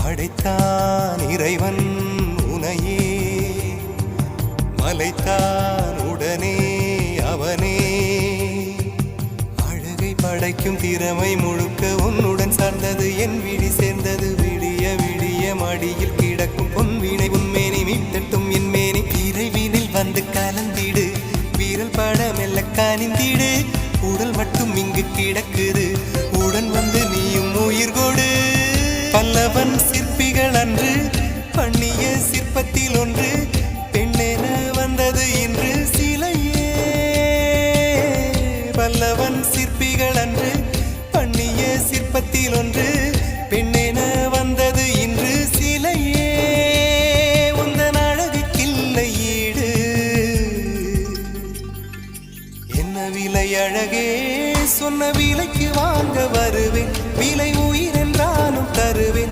படைத்தான் இறைவன் உனையே, மலைத்தான் உடனே அவனே. அழகை படைக்கும் திறமை முழுக்க உன்னுடன் சார்ந்தது, என் விழி சேர்ந்தது. விடிய விடிய மடியில் கிடக்கும் பொன்வினை உன்மேனி மீட்டட்டும் என் மேனி. இறைவினில் வந்து கலந்திடு, வீரல் பட மெல்ல காணிந்திடு. உடல் மட்டும் இங்கு கிடக்குது, உடன் வந்து நீயும் உயிர் கொடு. பல்லவன் சிற்பிகள் அன்று பண்ணிய சிற்பத்தில் ஒன்று, பெண்ணென வந்தது இன்று சிலையே. பல்லவன் சிற்பிகள் அன்று பண்ணிய சிற்பத்தில் ஒன்று, பெண்ணென வந்தது இன்று சிலையே. உந்தன் அழகுக்கில்லை ஈடு, என்ன விலை அழகே, சொன்ன விலைக்கு வாங்க வருவேன்.